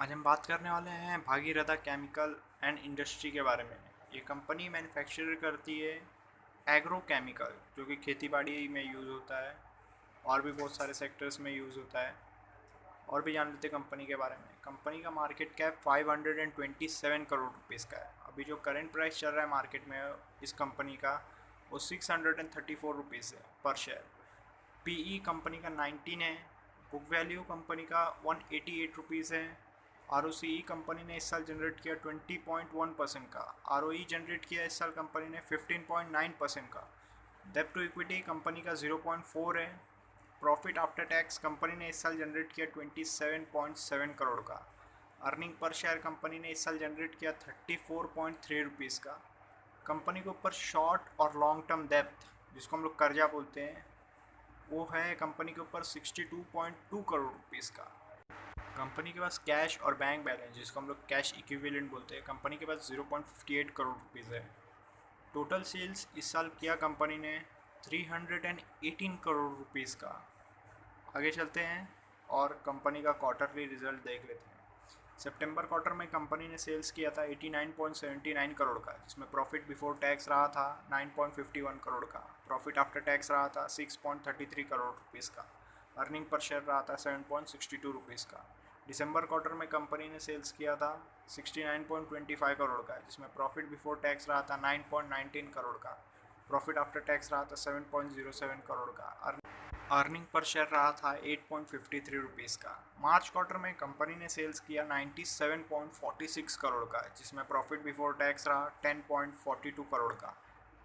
आज हम बात करने वाले हैं भागीरथी केमिकल एंड इंडस्ट्री के बारे में। ये कंपनी मैन्युफैक्चर करती है एग्रो केमिकल, जो कि खेती बाड़ी में यूज़ होता है और भी बहुत सारे सेक्टर्स में यूज़ होता है। और भी जान लेते हैं कंपनी के बारे में। कंपनी का मार्केट कैप 527 करोड़ रुपीज़ का है। अभी जो करंट प्राइस चल रहा है मार्केट में इस कंपनी का, वो 634 रुपीज़ है पर शेयर। पीई कंपनी का 19 है। बुक वैल्यू कंपनी का 188 रुपीज़ है। आरओसीई कंपनी ने इस साल जनरेट किया 20.1% का। आरओई जनरेट किया इस साल कंपनी ने 15.9% का। डेब्ट टू इक्विटी कंपनी का 0.4 है। प्रॉफिट आफ्टर टैक्स कंपनी ने इस साल जनरेट किया 27.7 करोड़ का। अर्निंग पर शेयर कंपनी ने इस साल जनरेट किया 34.3 रुपीज़ का। कंपनी के ऊपर शॉर्ट और लॉन्ग टर्म डेब्ट, जिसको हम लोग कर्जा बोलते हैं, वो है कंपनी के ऊपर 62.2 करोड़ रुपीज़ का। कंपनी के पास कैश और बैंक बैलेंस, जिसको हम लोग कैश इक्विवेलेंट बोलते हैं, कंपनी के पास 0.58 करोड़ रुपीज़ है। टोटल सेल्स इस साल किया कंपनी ने 318 करोड़ रुपीज़ का। आगे चलते हैं और कंपनी का क्वार्टरली रिजल्ट देख लेते हैं। सितंबर क्वार्टर में कंपनी ने सेल्स किया था 89.79 करोड़ का, जिसमें प्रॉफिट बिफोर टैक्स रहा था 9.51 करोड़ का। प्रॉफिट आफ्टर टैक्स रहा था 6.33 करोड़ रुपीज़ का। अर्निंग पर शेयर रहा था 7.62 रुपीज़ का। दिसंबर क्वार्टर में कंपनी ने सेल्स किया था 69.25 करोड़ का, जिसमें प्रॉफिट बिफोर टैक्स रहा था 9.19 करोड़ का। प्रॉफिट आफ्टर टैक्स रहा था 7.07 करोड़ का। अर्निंग पर शेयर रहा था 8.53 रुपीज़ का। मार्च क्वार्टर में कंपनी ने सेल्स किया 97.46 करोड़ का, जिसमें प्रॉफिट बिफोर टैक्स रहा 10.42 करोड़ का।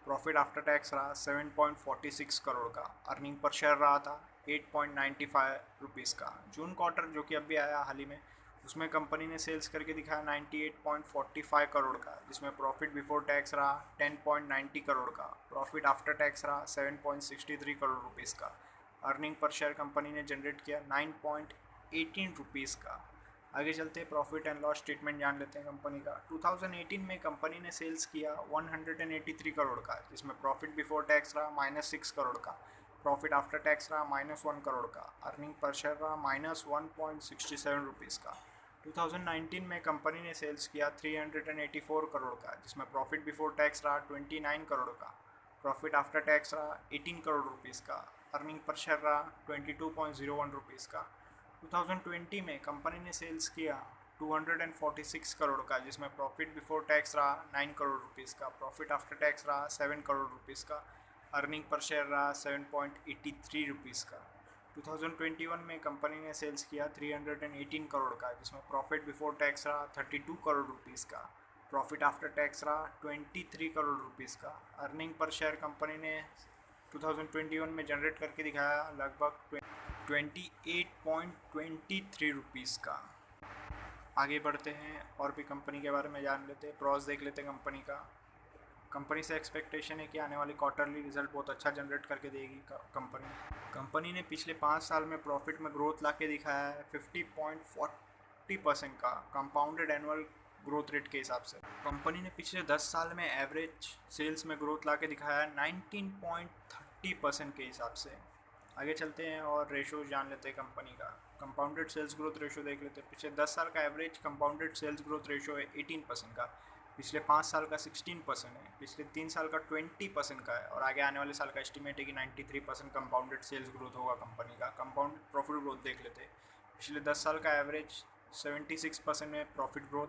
प्रॉफिट आफ्टर टैक्स रहा 7.46 करोड़ का। अर्निंग पर शेयर रहा था 8.95 रुपीज़ का। जून क्वार्टर जो कि अभी आया हाल ही में, उसमें कंपनी ने सेल्स करके दिखाया 98.45 करोड़ का, जिसमें प्रॉफिट बिफोर टैक्स रहा 10.90 करोड़ का। प्रॉफिट आफ्टर टैक्स रहा 7.63 करोड़ रुपीज़ का। अर्निंग पर शेयर कंपनी ने जनरेट किया 9.18 रुपीज़ का। आगे चलते प्रॉफिट एंड लॉस स्टेटमेंट जान लेते हैं कंपनी का। 2018 में कंपनी ने सेल्स किया 183 करोड़ का, जिसमें प्रॉफिट बिफोर टैक्स रहा -6 करोड़ का। प्रॉफिट आफ्टर टैक्स रहा -1 करोड़ का। अर्निंग पर शेयर रहा -1.67 रुपीज़ का। 2019 में कंपनी ने सेल्स किया 384 करोड़ का, जिसमें प्रॉफिट बिफोर टैक्स रहा 29 करोड़ का। प्रॉफिट आफ्टर टैक्स रहा 18 करोड़ रुपीज़ का। अर्निंग पर शेयर रहा 22.01 रुपीज़ का। 2020 में कंपनी ने सेल्स किया 246 करोड़ का, जिसमें प्रॉफिट बिफोर टैक्स रहा 9 करोड़ रुपीज़ का। प्रॉफिट आफ्टर टैक्स रहा 7 करोड़ रुपीज़ का। अर्निंग पर शेयर रहा 7.83 रुपीज़ का। 2021 में कंपनी ने सेल्स किया 318 करोड़ का, जिसमें प्रॉफिट बिफोर टैक्स रहा 32 करोड़ रुपीज़ का। प्रॉफिट आफ्टर टैक्स रहा 23 करोड़ रुपीज़ का। अर्निंग पर शेयर कंपनी ने 2021 में जनरेट करके दिखाया लगभग 28.23 रुपीज़ का। आगे बढ़ते हैं और भी कंपनी के बारे में जान लेते हैं। प्रॉस देख लेते हैं कंपनी का। कंपनी से एक्सपेक्टेशन है कि आने वाली क्वार्टरली रिजल्ट बहुत अच्छा जनरेट करके देगी कंपनी ने पिछले 5 साल में प्रॉफिट में ग्रोथ ला के दिखाया है 50.40% का कंपाउंडेड एनुअल ग्रोथ रेट के हिसाब से। कंपनी ने पिछले 10 साल में एवरेज सेल्स में ग्रोथ ला के दिखाया है 19.30% के हिसाब से। आगे चलते हैं और रेशो जान लेते हैं कंपनी का। कंपाउंडेड सेल्स ग्रोथ रेशो देख लेते हैं। पिछले 10 साल का average compounded sales growth ratio है 18% का। पिछले 5 साल का 16% है। पिछले 3 साल का 20% का है। और आगे आने वाले साल का एस्टिमेट है कि 93% कंपाउंडेड सेल्स ग्रोथ होगा कंपनी का। कंपाउंडेड प्रॉफिट ग्रोथ देख लेते हैं। पिछले 10 साल का एवरेज 76% है प्रॉफिट ग्रोथ।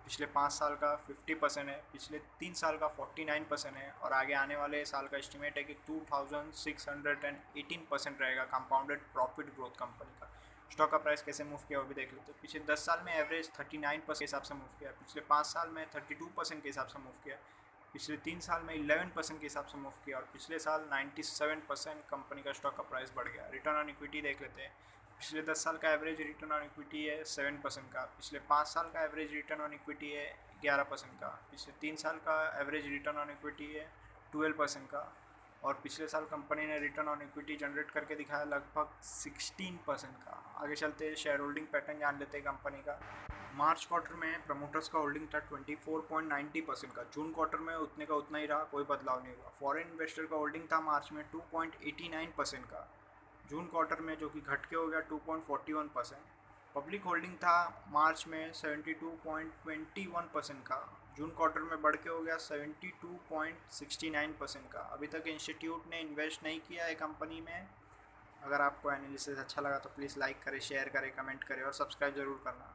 पिछले 5 साल का 50% है। पिछले 3 साल का 49% है। और आगे आने वाले साल का एस्टिमेट है कि 2618% रहेगा कंपाउंडेड प्रॉफिट ग्रोथ कंपनी का। स्टॉक का प्राइस कैसे मूव किया वो भी देख लेते हैं। पिछले 10 साल में एवरेज 39% के हिसाब से मूव किया। पिछले 5 साल में 32% के हिसाब से मूव किया। पिछले 3 साल में 11% के हिसाब से मूव किया। और पिछले साल 97% कंपनी का स्टॉक का प्राइस बढ़ गया। रिटर्न ऑन इक्विटी देख लेते हैं। पिछले 10 साल का एवरेज रिटर्न ऑन इक्विटी है 7% का। पिछले 5 साल का एवरेज रिटर्न ऑन इक्विटी है 11% का। पिछले 3 साल का एवरेज रिटर्न ऑन इक्विटी है 12% का। और पिछले साल कंपनी ने रिटर्न ऑन इक्विटी जनरेट करके दिखाया लगभग 16% का। आगे चलते हैं शेयर होल्डिंग पैटर्न जान लेते हैं कंपनी का। मार्च क्वार्टर में प्रमोटर्स का होल्डिंग था 24.90% का। जून क्वार्टर में उतने का उतना ही रहा, कोई बदलाव नहीं हुआ। फॉरेन इन्वेस्टर का होल्डिंग था मार्च में 2.89% का। जून क्वार्टर में जो कि घट के हो गया 2.41%। पब्लिक होल्डिंग था मार्च में 72.21% का, जून क्वार्टर में बढ़ के हो गया 72.69% का। अभी तक इंस्टीट्यूट ने इन्वेस्ट नहीं किया है कंपनी में। अगर आपको एनालिसिस अच्छा लगा तो प्लीज़ लाइक करें, शेयर करें, कमेंट करें और सब्सक्राइब ज़रूर करना।